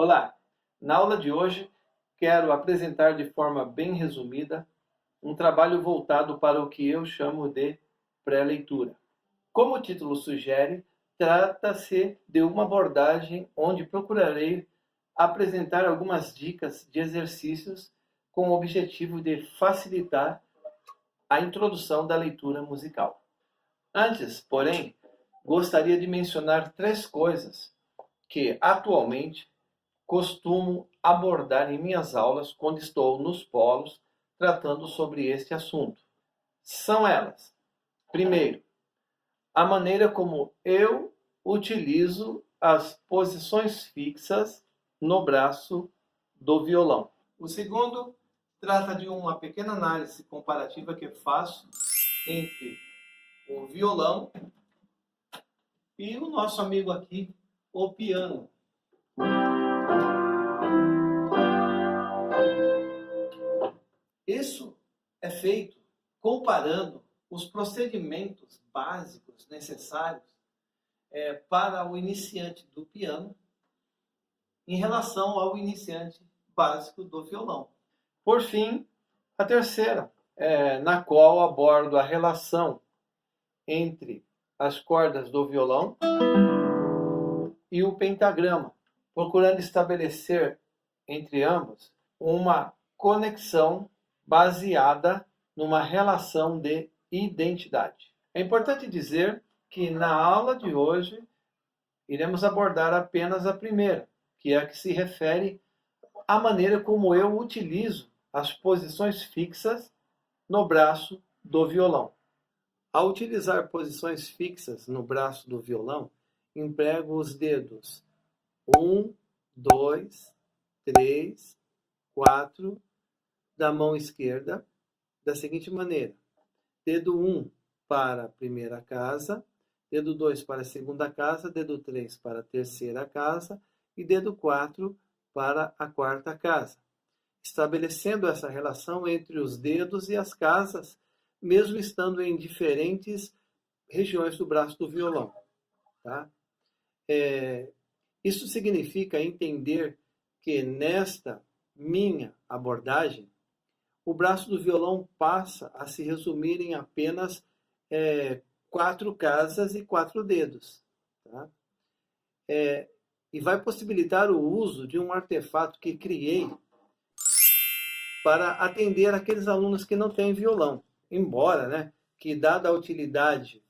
Olá! Na aula de hoje, quero apresentar de forma bem resumida um trabalho voltado para o que eu chamo de pré-leitura. Como o título sugere, trata-se de uma abordagem onde procurarei apresentar algumas dicas de exercícios com o objetivo de facilitar a introdução da leitura musical. Antes, porém, gostaria de mencionar 3 coisas que, atualmente, costumo abordar em minhas aulas quando estou nos polos tratando sobre este assunto. São elas: primeiro, a maneira como eu utilizo as posições fixas no braço do violão. O segundo trata de uma pequena análise comparativa que faço entre o violão e o nosso amigo aqui, o piano. Isso é feito comparando os procedimentos básicos necessários para o iniciante do piano em relação ao iniciante básico do violão. Por fim, a terceira, na qual abordo a relação entre as cordas do violão e o pentagrama, procurando estabelecer entre ambos uma conexão baseada numa relação de identidade. É importante dizer que na aula de hoje iremos abordar apenas a primeira, que é a que se refere à maneira como eu utilizo as posições fixas no braço do violão. Ao utilizar posições fixas no braço do violão, emprego os dedos 1, 2, 3, 4 da mão esquerda da seguinte maneira: dedo 1 para a primeira casa, dedo 2 para a segunda casa, dedo 3 para a terceira casa e dedo 4 para a quarta casa, estabelecendo essa relação entre os dedos e as casas, mesmo estando em diferentes regiões do braço do violão. Tá? Isso significa entender que nesta minha abordagem, o braço do violão passa a se resumir em apenas 4 casas e 4 dedos. Tá? E vai possibilitar o uso de um artefato que criei para atender aqueles alunos que não têm violão. Embora, que dada a utilidade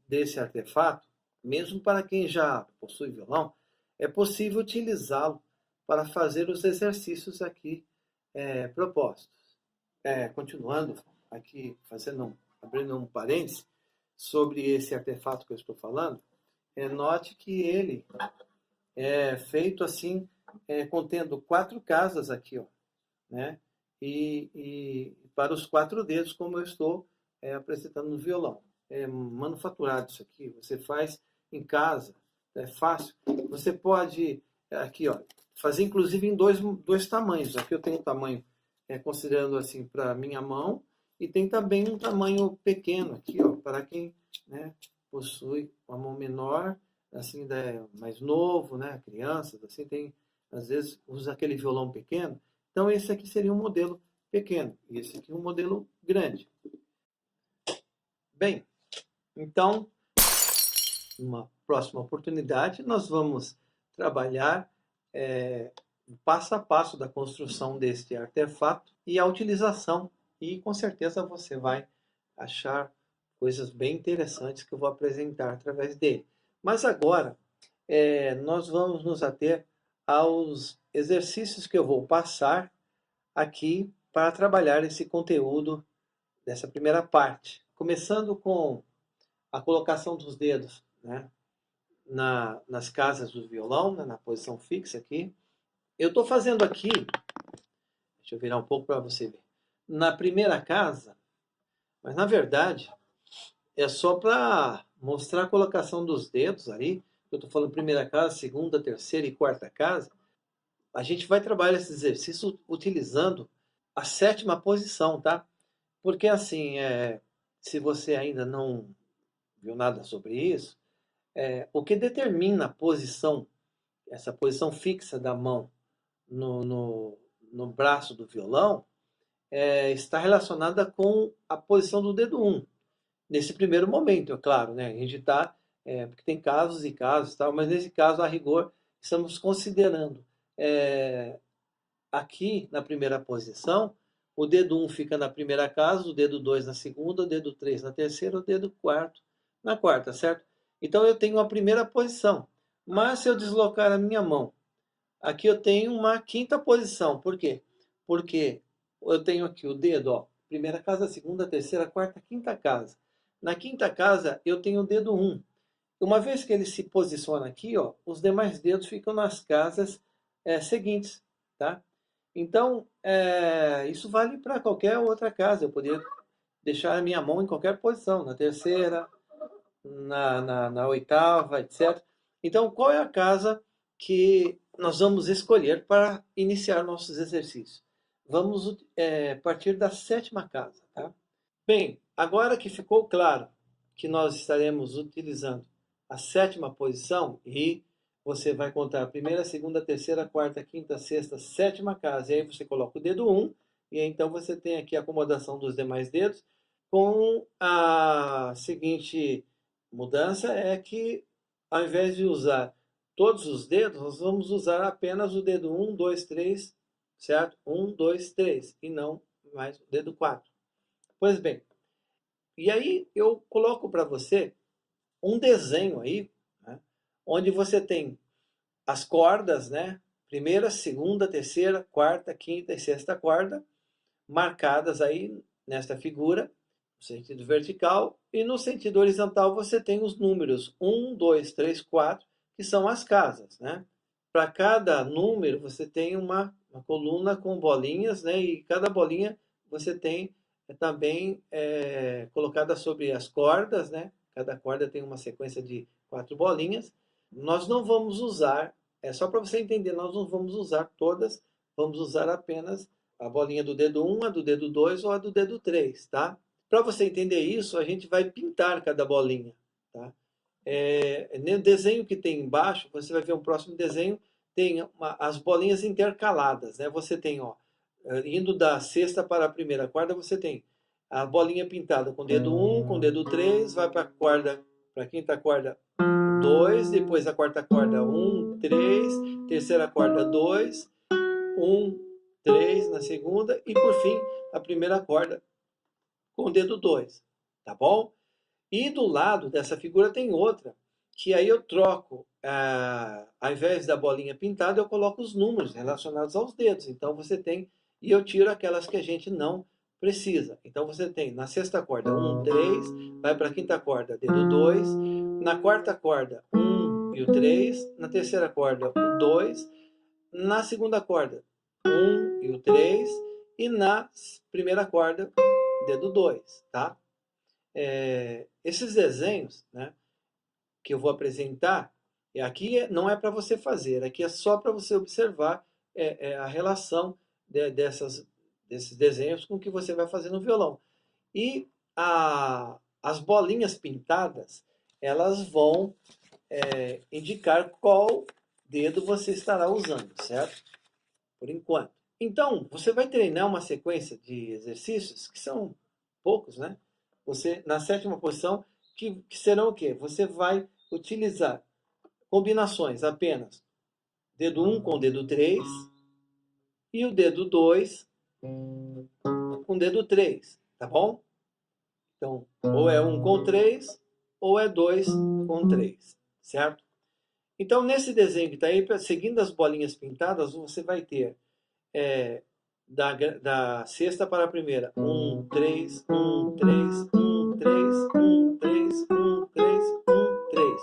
desse artefato, mesmo para quem já possui violão, é possível utilizá-lo para fazer os exercícios aqui propostos. Continuando aqui, abrindo um parêntese sobre esse artefato que eu estou falando, note que ele é feito assim, contendo 4 casas aqui, ó, né? E para os 4 dedos, como eu estou apresentando no violão. É manufaturado isso aqui, você faz em casa, é fácil. Você pode, aqui, ó, fazer inclusive em dois tamanhos. Aqui eu tenho um tamanho, considerando assim, para a minha mão, e tem também um tamanho pequeno aqui, ó, para quem possui uma mão menor, assim, mais novo, crianças, assim, às vezes usa aquele violão pequeno. Então esse aqui seria um modelo pequeno, e esse aqui um modelo grande. Bem, então, numa próxima oportunidade, nós vamos trabalhar o passo a passo da construção deste artefato e a utilização. E com certeza você vai achar coisas bem interessantes que eu vou apresentar através dele. Mas agora, nós vamos nos ater aos exercícios que eu vou passar aqui para trabalhar esse conteúdo dessa primeira parte. Começando com a colocação dos dedos nas casas do violão, na posição fixa aqui. Eu estou fazendo aqui, deixa eu virar um pouco para você ver, na primeira casa, mas na verdade é só para mostrar a colocação dos dedos ali. Eu estou falando primeira casa, segunda, terceira e quarta casa. A gente vai trabalhar esse exercício utilizando a 7ª posição, tá? Porque assim, se você ainda não viu nada sobre isso, o que determina a posição, essa posição fixa da mão no, no, no braço do violão está relacionada com a posição do dedo 1. Nesse primeiro momento, é claro, né? A gente está, porque tem casos e casos, tal, mas nesse caso, a rigor, estamos considerando aqui na primeira posição, o dedo 1 fica na primeira casa, o dedo 2 na segunda, o dedo 3 na terceira, o dedo 4 na quarta, certo? Então eu tenho a primeira posição. Mas se eu deslocar a minha mão, aqui eu tenho uma quinta posição. Por quê? Porque eu tenho aqui o dedo, ó, primeira casa, segunda, terceira, quarta, quinta casa. Na quinta casa eu tenho o dedo 1. Uma vez que ele se posiciona aqui, ó, os demais dedos ficam nas casas seguintes, tá? Então, isso vale para qualquer outra casa. Eu poderia deixar a minha mão em qualquer posição, na terceira, na oitava, etc. Então, qual é a casa que nós vamos escolher para iniciar nossos exercícios? Vamos partir da sétima casa, tá? Bem, agora que ficou claro que nós estaremos utilizando a sétima posição e você vai contar a primeira, segunda, terceira, quarta, quinta, sexta, sétima casa, e aí você coloca o dedo 1, e aí então você tem aqui a acomodação dos demais dedos, com a seguinte mudança é que ao invés de usar todos os dedos, nós vamos usar apenas o dedo 1, 2, 3, certo? 1, 2, 3, e não mais o dedo 4. Pois bem, e aí eu coloco para você um desenho aí, né, onde você tem as cordas, né? Primeira, segunda, terceira, quarta, quinta e sexta corda, marcadas aí nesta figura, no sentido vertical, e no sentido horizontal você tem os números 1, 2, 3, 4, que são as casas, né? Para cada número você tem uma coluna com bolinhas, né? E cada bolinha você tem também colocada sobre as cordas, né? Cada corda tem uma sequência de 4 bolinhas. Nós não vamos usar, só para você entender, nós não vamos usar todas, vamos usar apenas a bolinha do dedo 1, a do dedo 2 ou a do dedo 3, tá? Para você entender isso, a gente vai pintar cada bolinha, tá? No desenho que tem embaixo, você vai ver um próximo desenho, tem as bolinhas intercaladas, né? Você tem, ó, indo da sexta para a primeira corda, você tem a bolinha pintada com o dedo 1, com o dedo 3, vai para a corda, para a quinta corda 2, depois a quarta corda 1, 3, terceira corda 2, 1, 3 na segunda e por fim a primeira corda com o dedo 2, tá bom? E do lado dessa figura tem outra, que aí eu troco, ao invés da bolinha pintada, eu coloco os números relacionados aos dedos. Então você tem, e eu tiro aquelas que a gente não precisa. Então você tem na sexta corda 1, 3, vai para a quinta corda, dedo 2, na quarta corda 1 e o 3, na terceira corda o 2, na segunda corda 1 e o 3, e na primeira corda, dedo 2, tá? Esses desenhos, né, que eu vou apresentar, aqui não é para você fazer, aqui é só para você observar a relação desses desenhos com o que você vai fazer no violão. E as bolinhas pintadas, elas vão indicar qual dedo você estará usando, certo? Por enquanto. Então, você vai treinar uma sequência de exercícios que são poucos, né? Você, na sétima posição, que serão o quê? Você vai utilizar combinações apenas dedo 1 com dedo 3 e o dedo 2 com dedo 3, tá bom? Então, ou é 1 com 3 ou é 2 com 3, certo? Então, nesse desenho que está aí, seguindo as bolinhas pintadas, você vai ter da sexta para a primeira. 1, 3, 1, 3, 1, 3, 1, 3, 1, 3, 1, 3.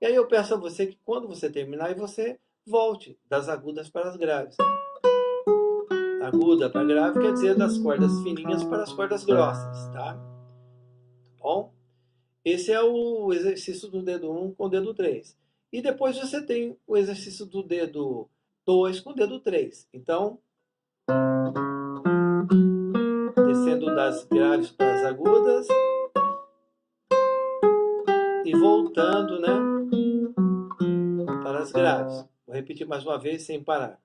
E aí eu peço a você que quando você terminar, você volte das agudas para as graves. Aguda para grave quer dizer das cordas fininhas para as cordas grossas, tá? Tá bom? Esse é o exercício do dedo 1 com o dedo 3. E depois você tem o exercício do dedo 2 com o dedo 3. Então, descendo das graves para as agudas e voltando, né, para as graves. Vou repetir mais uma vez sem parar.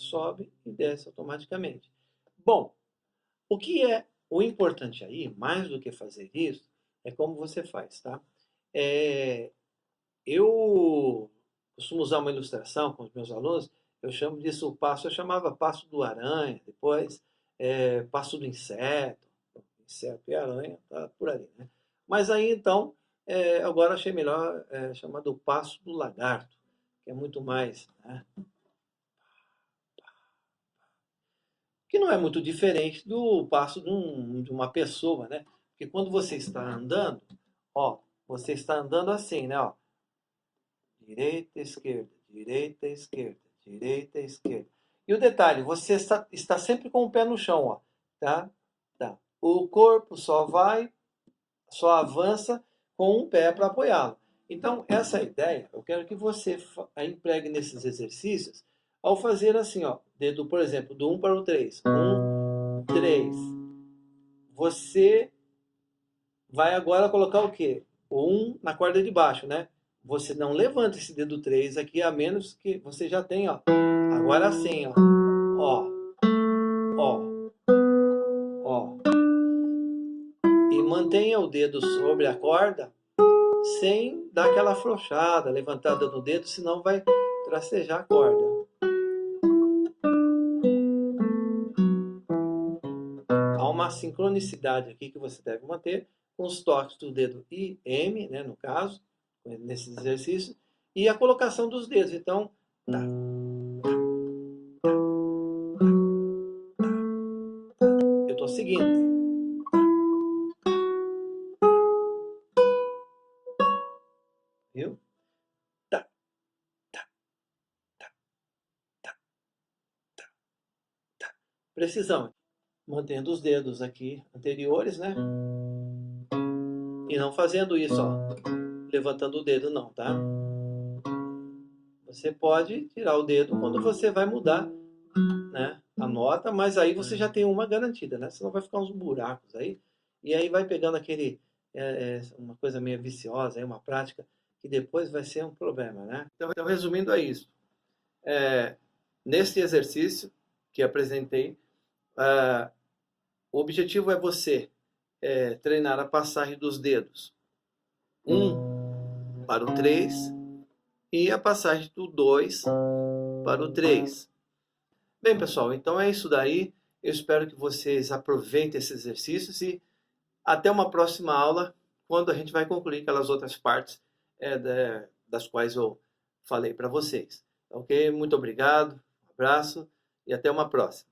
sobe e desce automaticamente. Bom, o que é o importante aí, mais do que fazer isso, é como você faz, tá? Eu costumo usar uma ilustração com os meus alunos, eu chamo disso o passo, eu chamava passo do aranha, depois passo do inseto, inseto e aranha, tá por ali, né? Mas aí então, agora achei melhor chamar do passo do lagarto, que é muito mais, né? Que não é muito diferente do passo de uma pessoa, né? Porque quando você está andando, ó, você está andando assim, né? Ó, direita, esquerda, direita, esquerda, direita, esquerda. E o detalhe, você está sempre com o pé no chão, ó, tá? Tá. O corpo só avança com um pé para apoiá-lo. Então, essa ideia, eu quero que você empregue nesses exercícios ao fazer assim, ó, dedo, por exemplo, do 1 para o 3. 1, 3. Você vai agora colocar o quê? O 1 na corda de baixo, né? Você não levanta esse dedo 3 aqui, a menos que você já tenha, ó. Agora sim, ó. Ó, ó, ó. E mantenha o dedo sobre a corda sem dar aquela afrouxada, levantada no dedo, senão vai tracejar a corda. Há uma sincronicidade aqui que você deve manter com os toques do dedo I, M, né, no caso, nesse exercício, e a colocação dos dedos. Então, tá. Eu estou seguindo. Viu? Tá, tá, tá, tá, tá, tá. Precisão. Mantendo os dedos aqui anteriores, né? E não fazendo isso, ó. Levantando o dedo, não, tá? Você pode tirar o dedo quando você vai mudar, né, a nota, mas aí você já tem uma garantida, né? Senão vai ficar uns buracos aí. E aí vai pegando uma coisa meio viciosa, aí, uma prática que depois vai ser um problema, né? Então resumindo é isso. Nesse exercício que apresentei, o objetivo é você treinar a passagem dos dedos 1 para o 3 e a passagem do 2 para o 3. Bem, pessoal, então é isso daí. Eu espero que vocês aproveitem esses exercícios e até uma próxima aula, quando a gente vai concluir aquelas outras partes das quais eu falei para vocês. Ok? Muito obrigado, um abraço e até uma próxima.